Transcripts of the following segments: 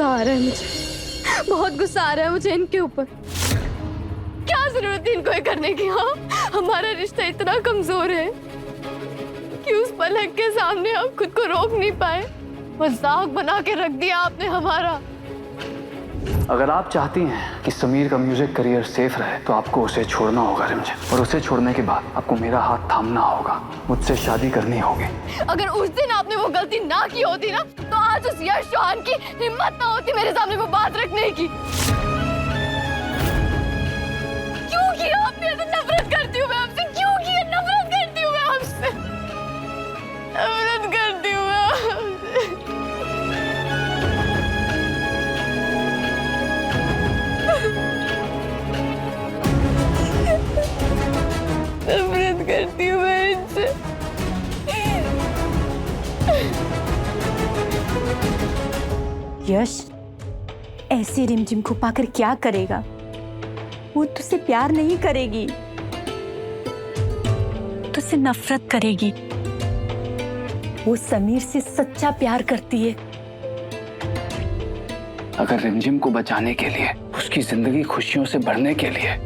गुस्सा आ रहा है मुझे, बहुत गुस्सा आ रहा है मुझे इनके ऊपर। क्या जरूरत थी इनको ये करने की? हाँ, हमारा रिश्ता इतना कमजोर है कि उस पलक के सामने आप खुद को रोक नहीं पाए। मजाक बना के रख दिया आपने हमारा। अगर आप चाहती हैं कि समीर का म्यूजिक करियर सेफ रहे तो आपको उसे छोड़ना होगा रिमझिम, और उसे छोड़ने के बाद आपको मेरा हाथ थामना होगा, मुझसे शादी करनी होगी। अगर उस दिन आपने वो गलती ना की होती ना, तो आज उस यश चौहान की हिम्मत ना होती मेरे सामने वो बात रखने की। क्यों किया आपने? तो नफरत करती हूँ मैं आपसे। क्यों किया? नफरत करती हूँ मैं आपसे, नफरत करती हूँ मैं आपसे। नफरत करती हूँ मैं इनसे। यश ऐसे रिमझिम को पाकर क्या करेगा? वो तुझसे प्यार नहीं करेगी, तुझसे नफरत करेगी। वो समीर से सच्चा प्यार करती है। अगर रिमझिम को बचाने के लिए, उसकी जिंदगी खुशियों से भरने के लिए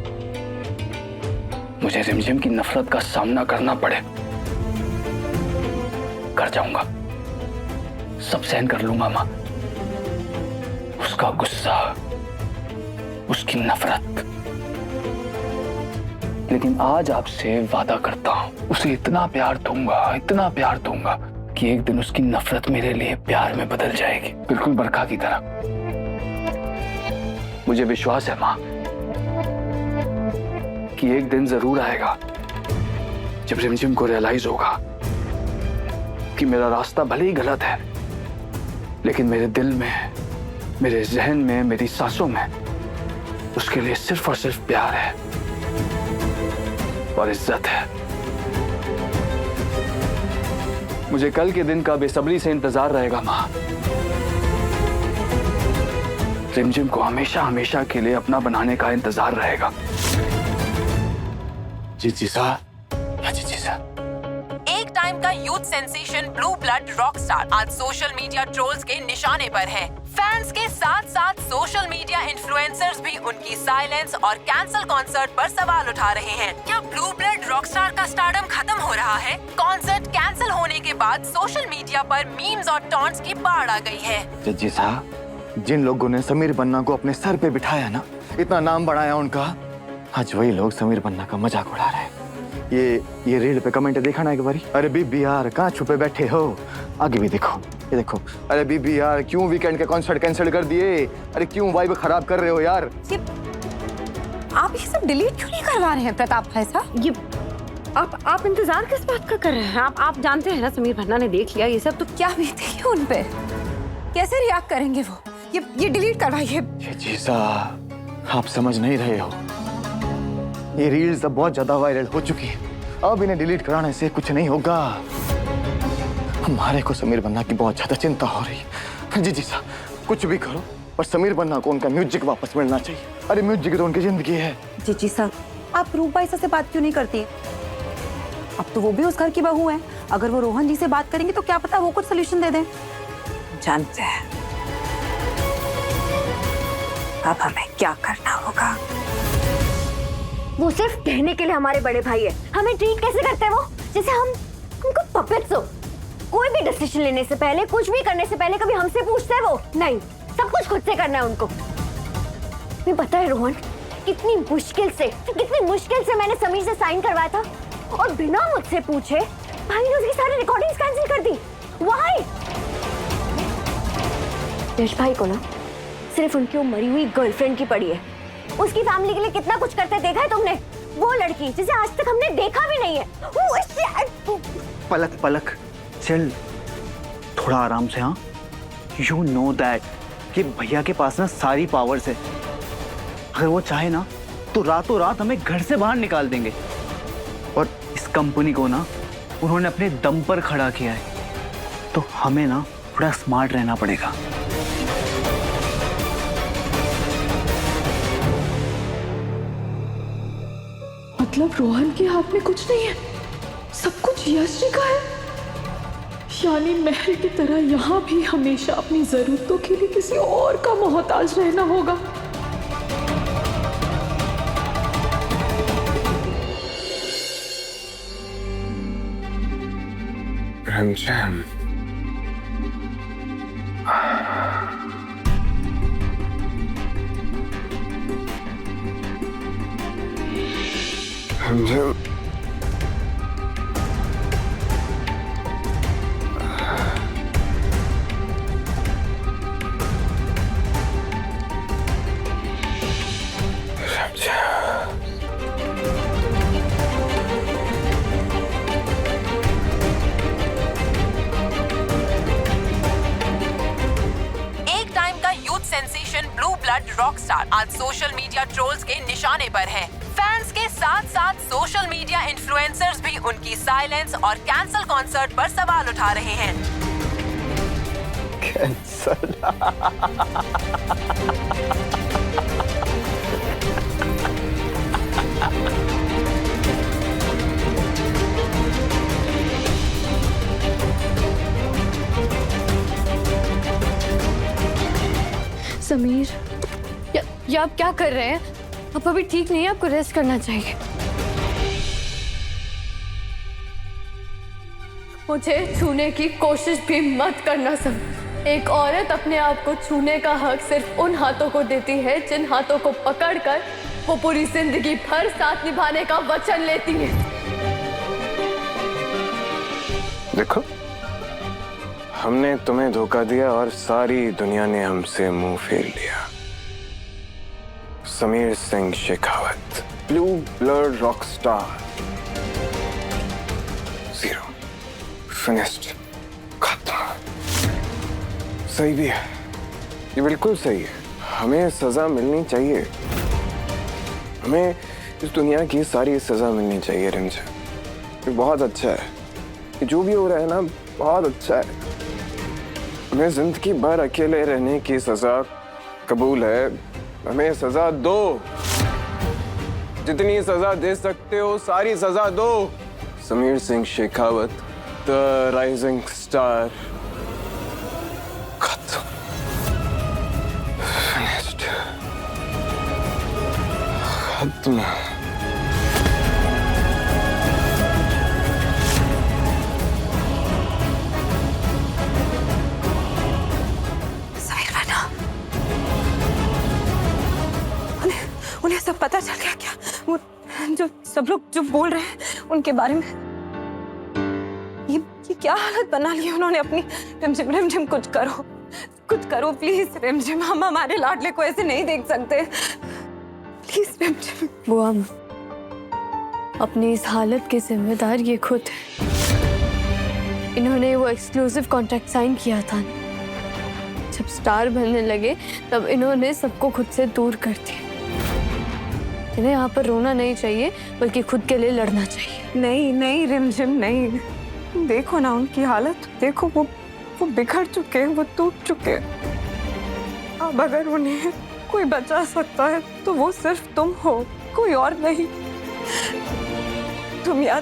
मुझे रिमझिम की नफरत का सामना करना पड़े, कर जाऊंगा, सब सहन कर लूंगा मां। उसका गुस्सा, उसकी नफरत। लेकिन आज आपसे वादा करता हूं, उसे इतना प्यार दूंगा कि एक दिन उसकी नफरत मेरे लिए प्यार में बदल जाएगी, बिल्कुल बरखा की तरह। मुझे विश्वास है मां कि एक दिन जरूर आएगा जब रिमझिम को रियलाइज होगा कि मेरा रास्ता भले ही गलत है, लेकिन मेरे दिल में, मेरे जहन में, मेरी सांसों में उसके लिए सिर्फ और सिर्फ प्यार है और इज्जत है। मुझे कल के दिन का बेसब्री से इंतजार रहेगा मां। रिमझिम को हमेशा हमेशा के लिए अपना बनाने का इंतजार रहेगा। जीजी साहब, एक टाइम का youth sensation blue blood rock star आज सोशल मीडिया ट्रोल्स के निशाने पर है। फैंस के साथ साथ सोशल मीडिया इन्फ्लुएंसर्स भी उनकी साइलेंस और कैंसल कॉन्सर्ट पर सवाल उठा रहे हैं। क्या ब्लू ब्लड रॉक स्टार का स्टारडम खत्म हो रहा है? कॉन्सर्ट कैंसिल होने के बाद सोशल मीडिया पर मीम्स और टॉन्ट्स की बाढ़ आ गई है। जीजी साहब, जिन लोगों ने समीर बन्ना को अपने सर पे बिठाया ना, इतना नाम बढ़ाया उनका, आज वही लोग समीर बन्ना का मजाक उड़ा रहे हैं। ये रील पे कमेंट देखा ना एक बारी? अरे बीबी यार, कहाँ छुपे बैठे हो? आगे भी देखो, ये देखो। अरे बीबी यार, क्यों वीकेंड का कॉन्सर्ट कैंसिल कर दिए? अरे क्यों वाइब खराब कर रहे हो यार? आप ये सब डिलीट क्यों नहीं करवा रहे हैं प्रताप भाई साहब? ये आप इंतजार किस बात का कर रहे हैं? आप जानते हैं ना समीर भन्ना ने देख लिया ये सब, तो क्या बीतेगी उन पे? कैसे रिएक्ट करेंगे वो? ये डिलीट करवाइए। जीजी साहब, आप समझ नहीं रहे हो, ये रील्स अब बहुत ज्यादा वायरल हो चुकी है। अब इन्हें डिलीट कराने से कुछ नहीं होगा। हमारे को समीर बन्ना की बहुत ज्यादा चिंता हो रही है। जीजी साहब, कुछ भी करो पर समीर बन्ना को उनका म्यूजिक वापस मिलना चाहिए। अरे म्यूजिक तो उनकी जिंदगी है। जीजी साहब, आप रूपा ईसा से बात क्यों नहीं करती? अब तो वो भी उस घर की बहू है। अगर वो रोहन जी से बात करेंगे तो क्या पता वो कुछ सोल्यूशन दे दें। जानते हैं अब हमें क्या करना होगा। वो सिर्फ कहने के लिए हमारे बड़े भाई है। हमें ट्रीट कैसे करते हैं वो? जैसे हम उनको पपेट्स हो। कोई भी डिसीजन लेने से पहले, कुछ भी करने से पहले कभी हमसे पूछते हैं वो? नहीं, सब कुछ खुद से करना है उनको। तुम्हें पता है रोहन, कितनी मुश्किल से मैंने समीर से साइन करवाया था, और बिना मुझसे पूछे भाई ने उसकी सारी रिकॉर्डिंग्स कैंसिल कर दी। व्हाई? यश भाई को ना सिर्फ उनकी वो मरी हुई गर्लफ्रेंड की पड़ी है। उसकी फैमिली के लिए कितना कुछ करते देखा है तुमने? वो लड़की जिसे आज तक हमने देखा भी नहीं है। पलक चल, थोड़ा आराम से। हाँ, यू नो दैट कि भैया के पास ना सारी पावर्स है। अगर वो चाहे ना तो रातों रात हमें घर से बाहर निकाल देंगे। और इस कंपनी को ना उन्होंने अपने दम पर खड़ा किया है, तो हमें ना थोड़ा स्मार्ट रहना पड़ेगा। मतलब रोहन के हाथ में कुछ नहीं है, सब कुछ यश जी का है। यानी महल की तरह यहाँ भी हमेशा अपनी जरूरतों के लिए किसी और का मोहताज रहना होगा। रमजान, रमजान, एक टाइम का youth sensation blue blood rock star आज सोशल मीडिया ट्रोल्स के निशाने पर है। फैंस के साथ साथ सोशल मीडिया इन्फ्लुएंसर्स भी उनकी साइलेंस और कैंसल कॉन्सर्ट पर सवाल उठा रहे हैं। कैंसल? समीर, ये आप क्या कर रहे हैं? आप अभी ठीक नहीं है, आपको रेस्ट करना चाहिए। मुझे छूने की कोशिश भी मत करना समीर। एक औरत अपने आप को छूने का हक सिर्फ उन हाथों को देती है जिन हाथों को पकड़कर वो पूरी जिंदगी भर साथ निभाने का वचन लेती है। देखो, हमने तुम्हें धोखा दिया और सारी दुनिया ने हमसे मुंह फेर लिया। Sameer Singh Shekhawat, blue blood rock star, zero, finished, खत्म। सही भी है, ये बिल्कुल सही है। हमें सजा मिलनी चाहिए, हमें इस दुनिया की सारी सजा मिलनी चाहिए। रिमझिम, ये बहुत अच्छा है, ये जो भी हो रहा है ना बहुत अच्छा है। हमें जिंदगी भर अकेले रहने की सजा कबूल है, हमें सजा दो। जितनी सजा दे सकते हो सारी सजा दो। Sameer Singh Shekhawat, the rising star, खत्म, फिनिश्ड, खत्म। उन्हें सब पता चल गया क्या? वो जो सब लोग जो बोल रहे हैं उनके बारे में, ये क्या हालत बना ली उन्होंने अपनी। रिमझिम, रिमझिम, कुछ करो प्लीज। रिमझिम, हम हमारे लाडले को ऐसे नहीं देख सकते, प्लीज रिमझिम। बुआ, अपनी इस हालत के जिम्मेदार ये खुद है। इन्होंने वो एक्सक्लूसिव कॉन्ट्रैक्ट साइन किया था। जब स्टार बनने लगे तब इन्होंने सबको खुद से दूर कर दिया। इन्हें यहाँ पर रोना नहीं चाहिए, बल्कि खुद के लिए लड़ना चाहिए। नहीं नहीं रिमझिम, नहीं। देखो ना उनकी हालत, देखो वो बिखर चुके हैं, वो टूट चुके हैं। अब अगर उन्हें कोई बचा सकता है तो वो सिर्फ तुम हो, कोई और नहीं। तुम या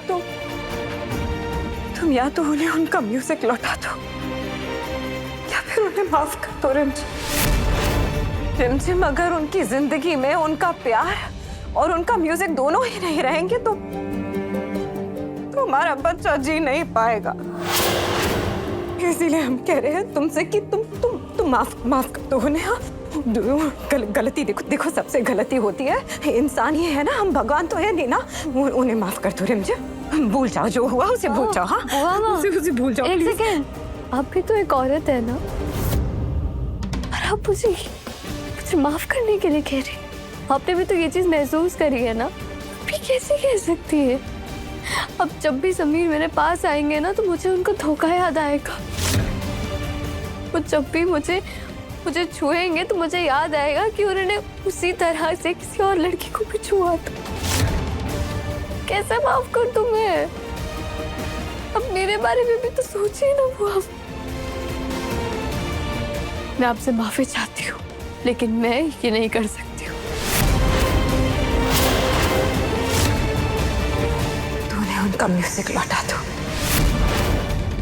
तो उन्हें उनका म्यूजिक लौटा दो या फिर उन्हें माफ कर दो। रिमझिम, रिमझिम, अगर उनकी जिंदगी में उनका प्यार और उनका म्यूजिक दोनों ही नहीं रहेंगे तो हमारा बच्चा जी नहीं पाएगा। इसीलिए हम कह रहे हैं तुमसे कि तुम माफ कर दो उन्हें। हाँ, गलती देखो सबसे गलती होती है, इंसान ही है ना, हम भगवान तो है नहीं ना। उन्हें माफ कर दो रिमझिम, भूल जाओ जो हुआ उसे भूल जाओ। हाँ, उसे भूल जाओ। एक सेकेंड, आप भी तो एक औरत है ना, और आप मुझे माफ करने के लिए कह रही? आपने भी तो ये चीज महसूस करी है ना, भी कैसे कह सकती है? अब जब भी समीर मेरे पास आएंगे ना तो मुझे उनका धोखा याद आएगा। वो जब भी मुझे छुएंगे तो मुझे याद आएगा कि उन्होंने उसी तरह से किसी और लड़की को भी छुआ था। कैसे माफ कर दूं मैं? अब मेरे बारे में भी तो सोचिए ना बुआ। मैं आपसे माफी चाहती हूँ, लेकिन मैं ये नहीं कर सकती हूँ। तूने उनका म्यूजिक लौटा दो,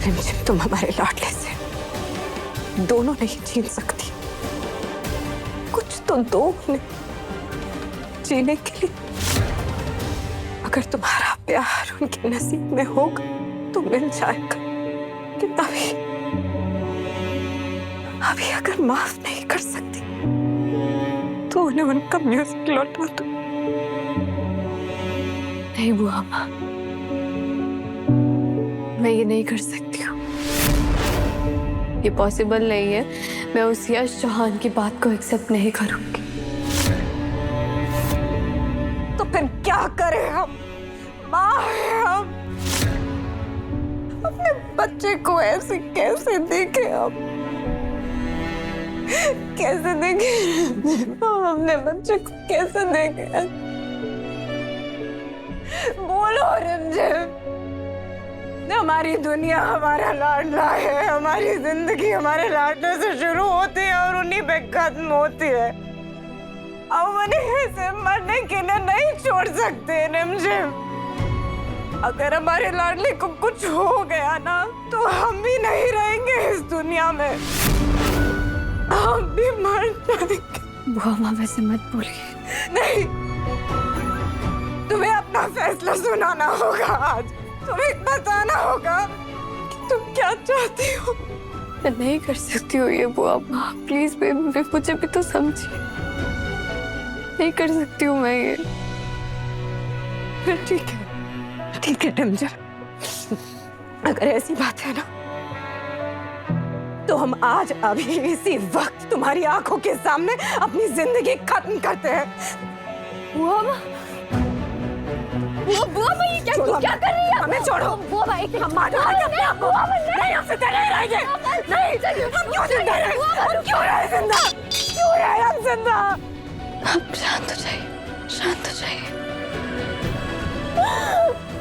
रिमझिम तुम हमारे लाडले से दोनों नहीं छीन सकती। कुछ तो दो उन्हें जीने के लिए। अगर तुम्हारा प्यार उनके नसीब में होगा तो मिल जाएगा, लेकिन अभी अगर माफ नहीं कर सकती तो उन्हें उनका म्यूजिक लौटा दो। नहीं बुआ माँ, मैं ये नहीं कर सकती हूँ। ये पॉसिबल नहीं है। मैं उस यश चौहान की बात को एक्सेप्ट नहीं करूंगी। तो फिर क्या करें हम? माँ हैं हम। अपने बच्चे को ऐसे कैसे देखें हम? कैसे देखें? हम अपने बच्चे को कैसे देखें? बोलो रिमझिम। हमारी दुनिया हमारा लाडला है। हमारी जिंदगी हमारे लाडले से शुरू होती है और उन्हीं पे खत्म होती है। अब उन्हें ऐसे मरने के लिए नहीं छोड़ सकते रिमझिम। अगर हमारे लाडले को कुछ हो गया ना तो हम भी नहीं रहेंगे इस दुनिया में। हम भी मर जाएंगे। बुआ माँ वैसे मत बोलिए। नहीं, तुम्हें अपना फैसला सुनाना होगा आज। तुम्हें बताना होगा कि तुम क्या चाहती हो। मैं नहीं कर सकती हूँ ये बुआ माँ, प्लीज बेबी मुझे भी तो समझिए। नहीं कर सकती हूँ मैं ये। फिर ठीक है रिमझिम। अगर ऐसी बात है ना तो हम आज अभी इसी वक्त तुम्हारी आंखों के सामने अपनी जिंदगी खत्म करते हैं। बुआ माँ, बुआ माँ, ये क्या कर रही है? हमें छोड़ो। बुआ माँ, एक हम मार डालेंगे अपने आप को। नहीं, हम जिंदा नहीं रहेंगे। नहीं, हम क्यों जिंदा रहे? हम क्यों रहे जिंदा? क्यों रहे हम जिंदा? आप शांत हो जाइए, शांत हो जाइए।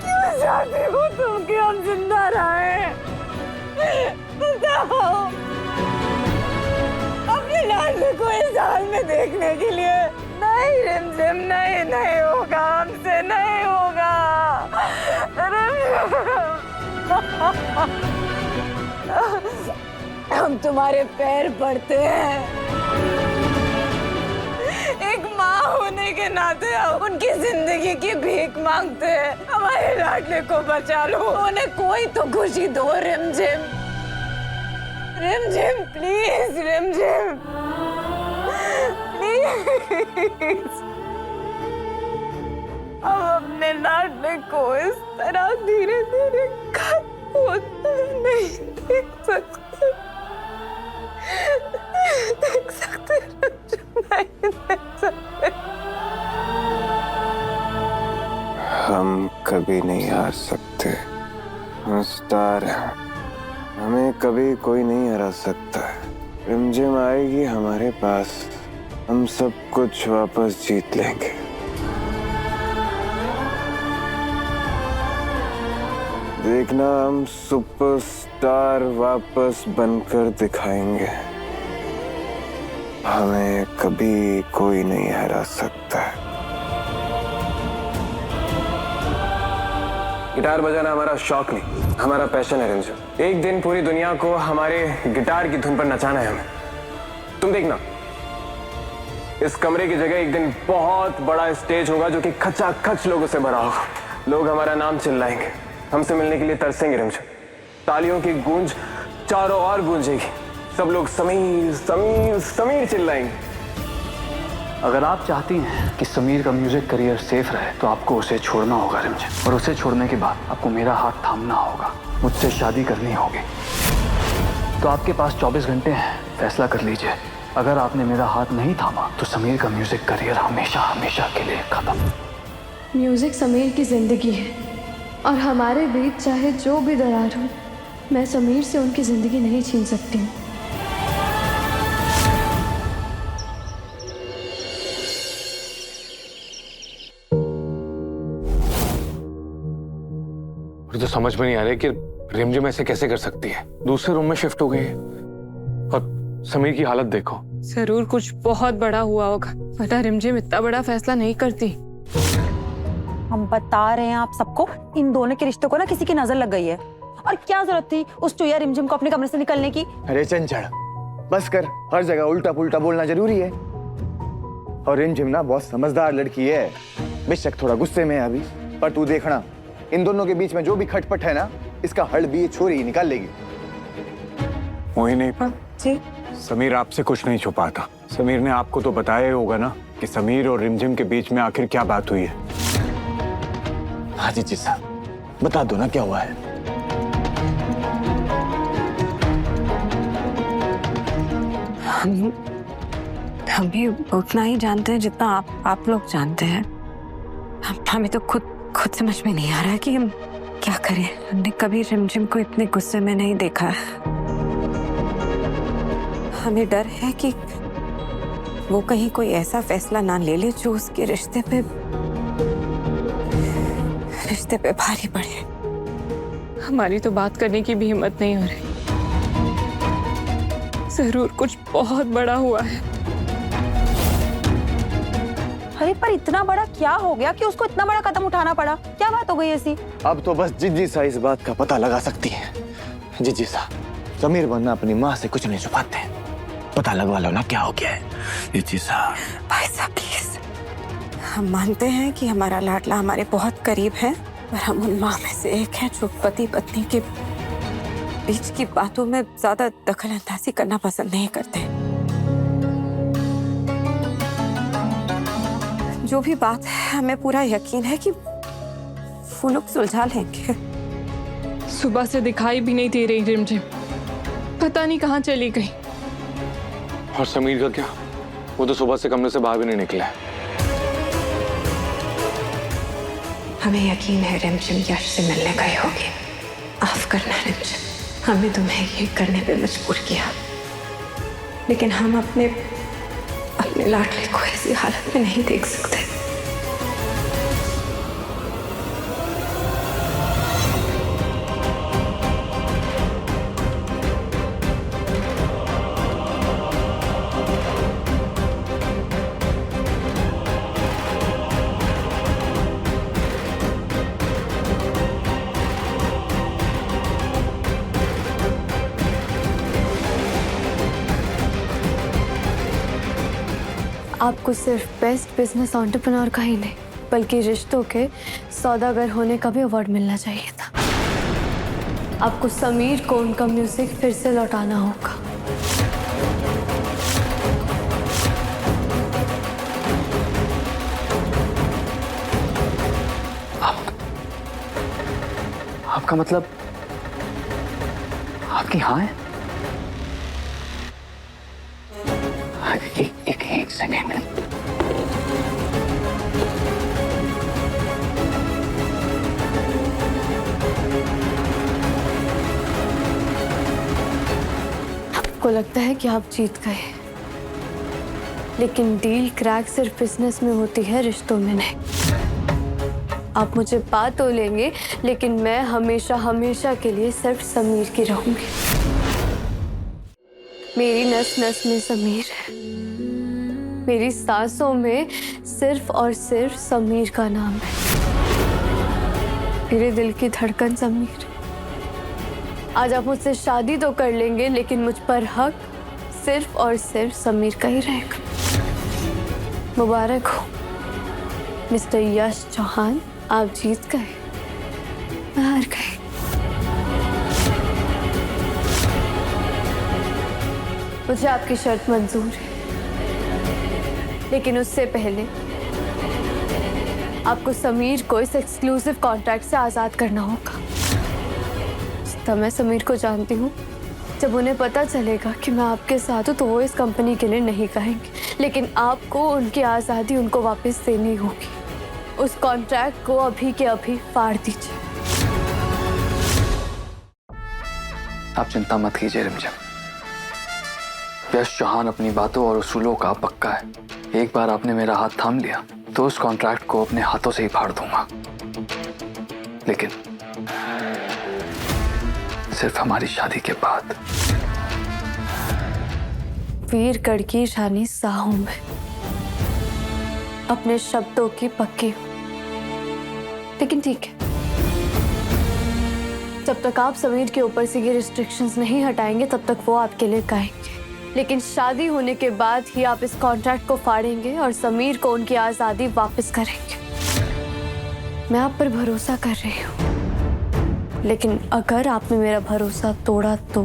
क्यों चाहती हो तुम कि हम जिंदा रहे? बताओ। अपने लाडले को इस हाल में देखने के लिए। नहीं रिमझिम, नहीं होगा, हमसे नहीं होगा। हम तुम्हारे पैर पड़ते हैं। एक माँ होने के नाते उनकी जिंदगी की भीख मांगते हैं। हमारे लाडले को बचा लो, उन्हें कोई तो खुशी दो रिमझिम। रिमझिम प्लीज, रिमझिम प्लीज। अब अपने लाडले को इस तरह धीरे धीरे खत्म होता नहीं देख सकते। देख सकते नहीं देख सकते। हम कभी नहीं हार सकते। हम स्टार हैं, हमें कभी कोई नहीं हरा सकता। रिमझिम आएगी हमारे पास, हम सब कुछ वापस जीत लेंगे। देखना, हम सुपरस्टार वापस बनकर दिखाएंगे। हमें कभी कोई नहीं हरा सकता। गिटार बजाना हमारा शौक नहीं, हमारा पैशन है रिमझिम। एक दिन पूरी दुनिया को हमारे गिटार की धुन पर नचाना है हमें। तुम देखना, इस कमरे की जगह एक दिन बहुत बड़ा स्टेज होगा जो कि खचाखच लोगों से भरा होगा। लोग हमारा नाम चिल्लाएंगे, हमसे मिलने के लिए तरसेंगे रिमझिम। तालियों की गूंज चारों ओर गूंजेगी। सब लोग समीर समीर समीर चिल्लाएंगे। अगर आप चाहती हैं कि समीर का म्यूजिक करियर सेफ रहे तो आपको उसे छोड़ना होगा रिमझिम। और उसे छोड़ने के बाद आपको मेरा हाथ थामना होगा, मुझसे शादी करनी होगी। तो आपके पास 24 घंटे हैं, फैसला कर लीजिए। अगर आपने मेरा हाथ नहीं थामा तो समीर का म्यूजिक करियर हमेशा हमेशा के लिए खत्म। म्यूजिक समीर की जिंदगी है और हमारे बीच चाहे जो भी दरार हो, मैं समीर से उनकी जिंदगी नहीं छीन सकती हूँ। मुझे तो समझ में नहीं आ रहा है कि रिमझिम ऐसे कैसे कर सकती है। दूसरे रूम में शिफ्ट हो गई है और समीर की हालत देखो। जरूर कुछ बहुत बड़ा हुआ होगा, वरना रिमझिम इतना बड़ा फैसला नहीं करती। हम बता रहे हैं आप सबको, इन दोनों के रिश्ते को ना किसी की नजर लग गई है और क्या जरूरत थी उस चुया रिमझिम को अपने कमरे से निकलने की? अरे चंचल, बस कर, हर जगह उल्टा पुल्टा बोलना जरूरी है। और रिमझिम ना बहुत समझदार लड़की है, बेशक थोड़ा गुस्से में है अभी, पर तू देखना इन दोनों के बीच में जो भी खटपट है ना, इसका हल भी ये छोरी ही निकाल लेगी। मोहिनी जी समीर आपसे कुछ नहीं छुपाता। समीर ने आपको तो बताया ही होगा ना कि समीर और रिमझिम के बीच में आखिर क्या बात हुई है। हाँ जी साहब, बता दो ना क्या हुआ है। हम भी उतना ही जानते हैं जितना आप लोग जानते हैं। हमें तो खुद समझ में नहीं आ रहा है कि हम क्या करें। हमने कभी रिमझिम को इतने गुस्से में नहीं देखा है। हमें डर है कि वो कहीं कोई ऐसा फैसला ना ले ले जो उसके रिश्ते पे भारी पड़े। हमारी तो बात करने की भी हिम्मत नहीं हो रही। जरूर कुछ बहुत बड़ा हुआ है। अरे पर इतना बड़ा क्या हो गया कि उसको इतना बड़ा कदम उठाना पड़ा? क्या बात हो गई ऐसी? अब तो बस जिज्जी सा इस बात का पता लगा सकती है। जिज्जी सा, समीर वरना अपनी माँ से कुछ नहीं छुपाते। पता लगवा लो ना क्या हो गया है। जिज्जी सा, भाई साहब प्लीज, हम मानते हैं कि हमारा लाडला हमारे बहुत करीब है, पर हम उन माँ में से एक हैं जो पति पत्नी के बीच की बातों में ज्यादा दखल अंदाजी करना पसंद नहीं करते। जो भी बात है हमें पूरा यकीन है कि वो लोग सुलझा लेंगे। सुबह से दिखाई भी नहीं दे रही रिमझिम, पता नहीं कहाँ चली गई। और समीर का क्या? वो तो सुबह से कमरे से बाहर भी नहीं निकला है। हमें यकीन है रिमझिम यश से मिलने गई होगी। माफ करना रिमझिम, हमें तुम्हें ये करने पे मजबूर किया, लेकिन हम अपने लाडले को ऐसी हालत में नहीं देख सकते। आपको सिर्फ बेस्ट बिजनेस एंटरप्रेन्योर का ही नहीं, बल्कि रिश्तों के सौदागर होने का भी अवार्ड मिलना चाहिए था। आपको समीर को उनका म्यूजिक फिर से लौटाना होगा। आपका मतलब आपकी हाँ है? एक सेकेंड। आपको लगता है कि आप जीत गए, लेकिन डील क्रैक सिर्फ बिजनेस में होती है, रिश्तों में नहीं। आप मुझे पा तो लेंगे, लेकिन मैं हमेशा हमेशा के लिए सिर्फ समीर की रहूंगी। मेरी नस नस में समीर है, मेरी सांसों में सिर्फ और सिर्फ समीर का नाम है। मेरे दिल की धड़कन समीर। आज आप मुझसे शादी तो कर लेंगे, लेकिन मुझ पर हक सिर्फ और सिर्फ समीर का ही रहेगा। मुबारक हो मिस्टर यश चौहान, आप जीत गए, मैं हार गई। मुझे आपकी शर्त मंजूर है, लेकिन उससे पहले आपको समीर को इस एक्सक्लूसिव कॉन्ट्रैक्ट से आजाद करना होगा। जितना मैं समीर को जानती हूँ, जब उन्हें पता चलेगा कि मैं आपके साथ हूँ तो वो इस कंपनी के लिए नहीं कहेंगे, लेकिन आपको उनकी आज़ादी उनको वापस देनी होगी। उस कॉन्ट्रैक्ट को अभी के अभी फाड़ दीजिए। आप चिंता मत कीजिए रिमझिम, यश चौहान अपनी बातों और उसूलों का पक्का है। एक बार आपने मेरा हाथ थाम लिया तो उस कॉन्ट्रैक्ट को अपने हाथों से ही फाड़ दूंगा, लेकिन सिर्फ हमारी शादी के बाद। वीरगढ़ की रानी साहू में अपने शब्दों की पक्की हूं, लेकिन ठीक है, जब तक आप समीर के ऊपर से ये रिस्ट्रिक्शंस नहीं हटाएंगे तब तक वो आपके लिए गाएंगे, लेकिन शादी होने के बाद ही आप इस कॉन्ट्रैक्ट को फाड़ेंगे और समीर को उनकी आज़ादी वापस करेंगे। मैं आप पर भरोसा कर रही हूँ, लेकिन अगर आपने मेरा भरोसा तोड़ा तो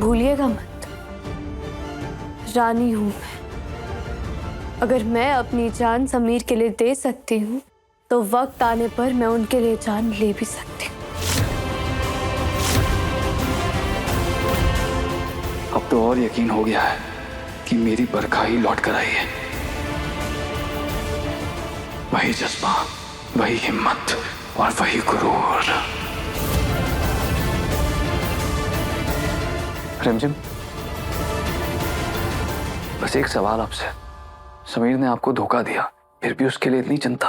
भूलिएगा मत, रानी हूं मैं। अगर मैं अपनी जान समीर के लिए दे सकती हूँ तो वक्त आने पर मैं उनके लिए जान ले भी सकती हूँ। अब तो और यकीन हो गया है कि मेरी बरखा ही लौट कर आई है। वही जज्बा, वही हिम्मत और वही गुरूर। रिमझिम, बस एक सवाल आपसे। समीर ने आपको धोखा दिया, फिर भी उसके लिए इतनी चिंता?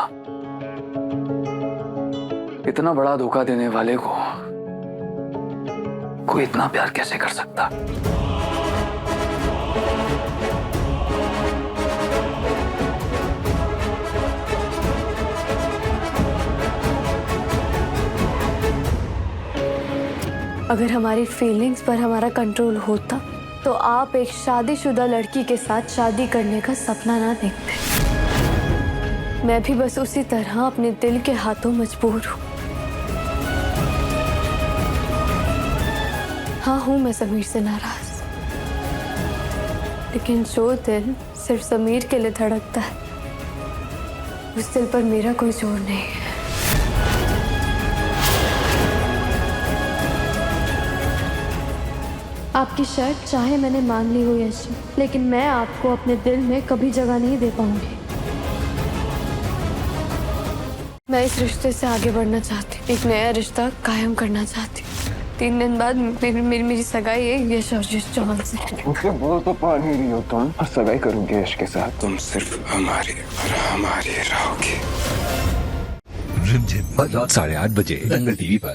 इतना बड़ा धोखा देने वाले को कोई इतना प्यार कैसे कर सकता? अगर हमारी फीलिंग्स पर हमारा कंट्रोल होता तो आप एक शादीशुदा लड़की के साथ शादी करने का सपना ना देखते। मैं भी बस उसी तरह अपने दिल के हाथों मजबूर हूँ। हाँ हूँ मैं समीर से नाराज, लेकिन जो दिल सिर्फ समीर के लिए धड़कता है उस दिल पर मेरा कोई जोर नहीं है। आपकी शर्त चाहे मैंने मान ली हो यशी, लेकिन मैं आपको अपने दिल में कभी जगह नहीं दे पाऊंगी। मैं इस रिश्ते से आगे बढ़ना चाहती हूँ, एक नया रिश्ता कायम करना चाहती हूँ। 3 दिन बाद मेरी सगाई है यश और यश चौहान से। मुझे बोल तो पा नहीं रही हो तुम, और सगाई करूंगी यश के साथ। तुम सिर्फ हमारी और हमारी रहोगी। रिमझिम 8:30 बजे दंगल टीवी पर।